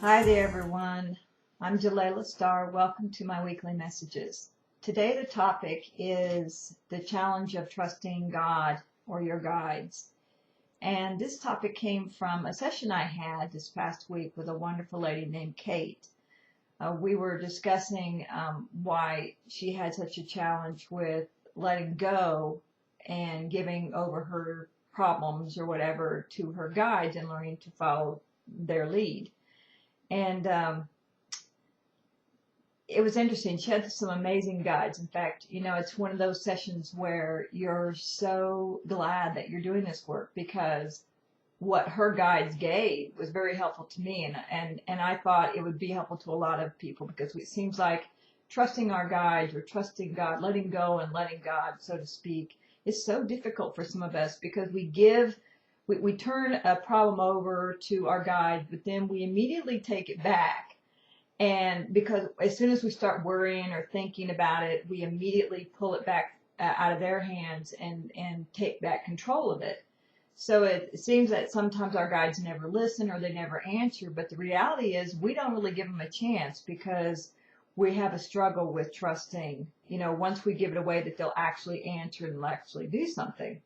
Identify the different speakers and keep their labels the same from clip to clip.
Speaker 1: Hi there, everyone. I'm Jelaila Starr. Welcome to my weekly messages. Today, the topic is the challenge of trusting God or your guides. And this topic came from a session I had this past week with a wonderful lady named Kate. We were discussing why she had such a challenge with letting go and giving over her problems or whatever to her guides and learning to follow their lead. And it was interesting. She had some amazing guides. In fact, it's one of those sessions where you're so glad that you're doing this work because what her guides gave was very helpful to me. And I thought it would be helpful to a lot of people because it seems like trusting our guides or trusting God, letting go and letting God, so to speak, is so difficult for some of us because we turn a problem over to our guide, but then we immediately take it back. And because as soon as we start worrying or thinking about it, we immediately pull it back out of their hands and take back control of it. So it seems that sometimes our guides never listen or they never answer. But the reality is we don't really give them a chance because we have a struggle with trusting, once we give it away that they'll actually answer and actually do something.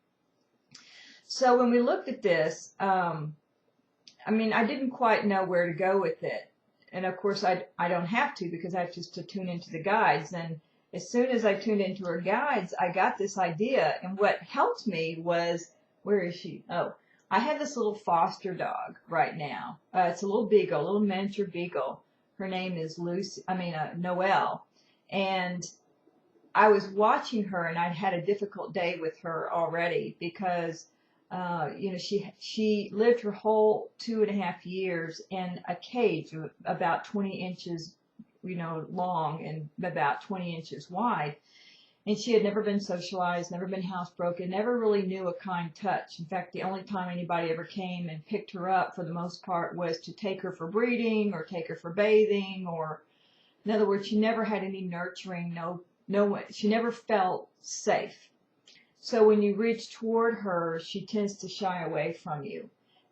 Speaker 1: So when we looked at this, I didn't quite know where to go with it. And of course, I don't have to because I have just to tune into the guides. And as soon as I tuned into her guides, I got this idea. And what helped me was, where is she? Oh, I have this little foster dog right now. It's a little beagle, a little miniature beagle. Her name is Noelle. And I was watching her, and I'd had a difficult day with her already because she lived her whole 2.5 years in a cage about 20 inches, long and about 20 inches wide. And she had never been socialized, never been housebroken, never really knew a kind touch. In fact, the only time anybody ever came and picked her up for the most part was to take her for breeding or take her for bathing, or in other words, she never had any nurturing, she never felt safe. So when you reach toward her, she tends to shy away from you.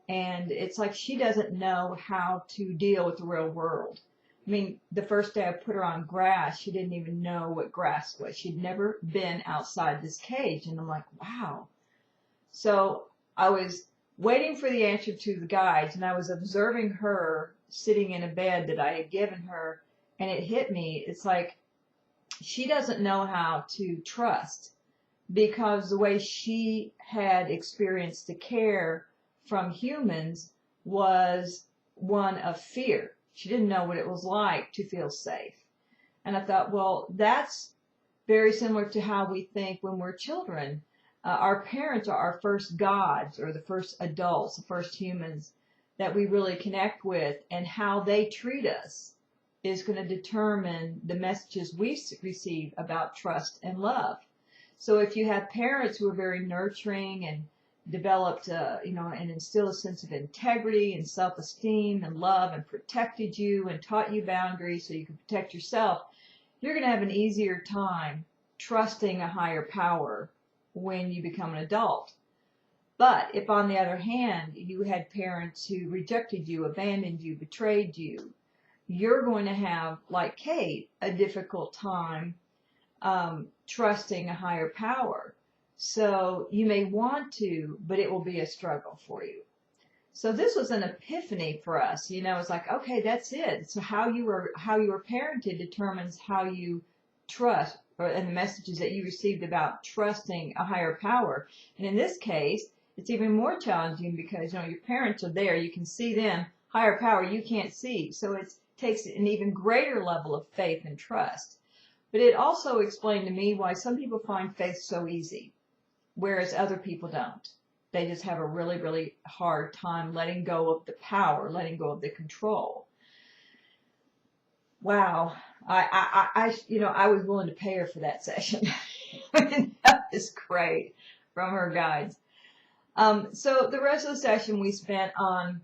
Speaker 1: And it's like she doesn't know how to deal with the real world. The first day I put her on grass, she didn't even know what grass was. She'd never been outside this cage. And I'm like, wow. So I was waiting for the answer to the guides, and I was observing her sitting in a bed that I had given her, and it hit me. It's like she doesn't know how to trust, because the way she had experienced the care from humans was one of fear. She didn't know what it was like to feel safe. And I thought, well, that's very similar to how we think when we're children. Our parents are our first gods, or the first adults, the first humans that we really connect with, and how they treat us is going to determine the messages we receive about trust and love. So if you have parents who are very nurturing and developed, and instilled a sense of integrity and self-esteem and love and protected you and taught you boundaries so you can protect yourself, you're going to have an easier time trusting a higher power when you become an adult. But if, on the other hand, you had parents who rejected you, abandoned you, betrayed you, you're going to have, like Kate, a difficult time trusting a higher power. So you may want to, but it will be a struggle for you. So this was an epiphany for us. It's like, okay, that's it. So how you were parented determines how you trust, and the messages that you received about trusting a higher power. And in this case, it's even more challenging because, your parents are there. You can see them. Higher power you can't see. So it takes an even greater level of faith and trust. But it also explained to me why some people find faith so easy, whereas other people don't. They just have a really, really hard time letting go of the power, letting go of the control. Wow. I was willing to pay her for that session. That was great from her guides. So the rest of the session we spent on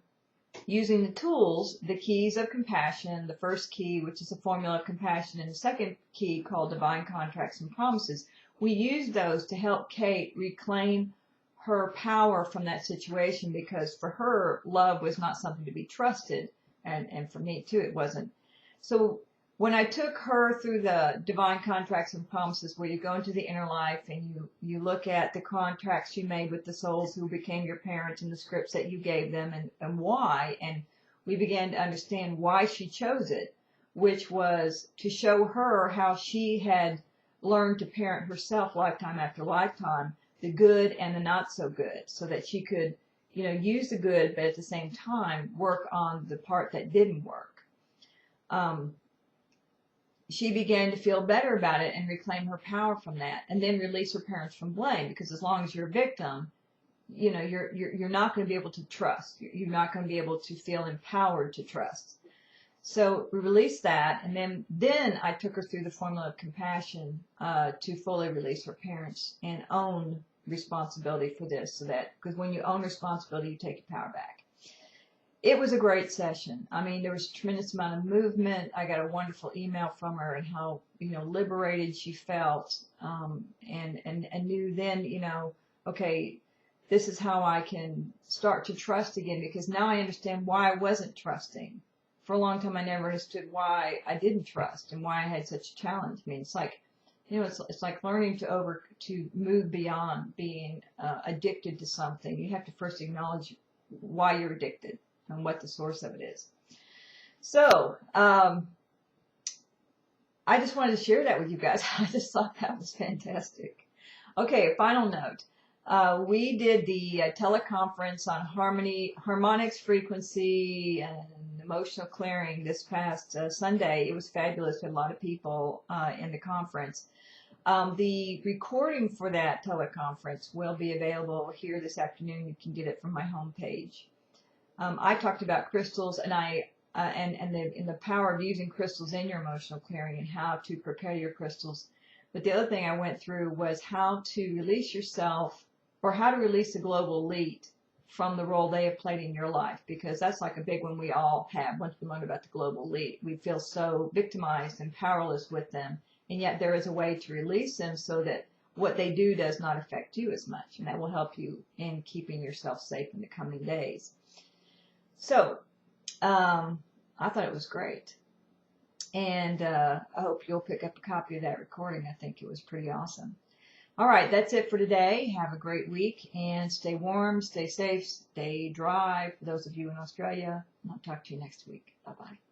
Speaker 1: using the tools, the keys of compassion, the first key, which is a formula of compassion, and the second key called divine contracts and promises. We used those to help Kate reclaim her power from that situation, because for her, love was not something to be trusted, And for me too, it wasn't. So when I took her through the divine contracts and promises, where you go into the inner life and you look at the contracts you made with the souls who became your parents and the scripts that you gave them and why, and we began to understand why she chose it, which was to show her how she had learned to parent herself lifetime after lifetime, the good and the not so good, so that she could, use the good, but at the same time work on the part that didn't work. She began to feel better about it and reclaim her power from that, and then release her parents from blame, because as long as you're a victim, you're not going to be able to trust. You're not going to be able to feel empowered to trust. So we released that, and then I took her through the formula of compassion to fully release her parents and own responsibility for this, so that, because when you own responsibility, you take your power back. It was a great session. I mean, there was a tremendous amount of movement. I got a wonderful email from her and how, liberated she felt, and knew then, okay, this is how I can start to trust again, because now I understand why I wasn't trusting. For a long time, I never understood why I didn't trust and why I had such a challenge. I mean, it's like, it's like learning to move beyond being addicted to something. You have to first acknowledge why you're addicted and what the source of it is. So, I just wanted to share that with you guys. I just thought that was fantastic. Okay, final note. We did the teleconference on harmonics, frequency, and emotional clearing this past Sunday. It was fabulous. We had a lot of people in the conference. The recording for that teleconference will be available here this afternoon. You can get it from my homepage. I talked about crystals, and the power of using crystals in your emotional clearing and how to prepare your crystals. But the other thing I went through was how to release yourself, or how to release the global elite from the role they have played in your life, because that's like a big one we all have. Once we learn about the global elite, we feel so victimized and powerless with them, and yet there is a way to release them so that what they do does not affect you as much, and that will help you in keeping yourself safe in the coming days. So, I thought it was great, and I hope you'll pick up a copy of that recording. I think it was pretty awesome. All right, that's it for today. Have a great week, and stay warm, stay safe, stay dry. For those of you in Australia, I'll talk to you next week. Bye-bye.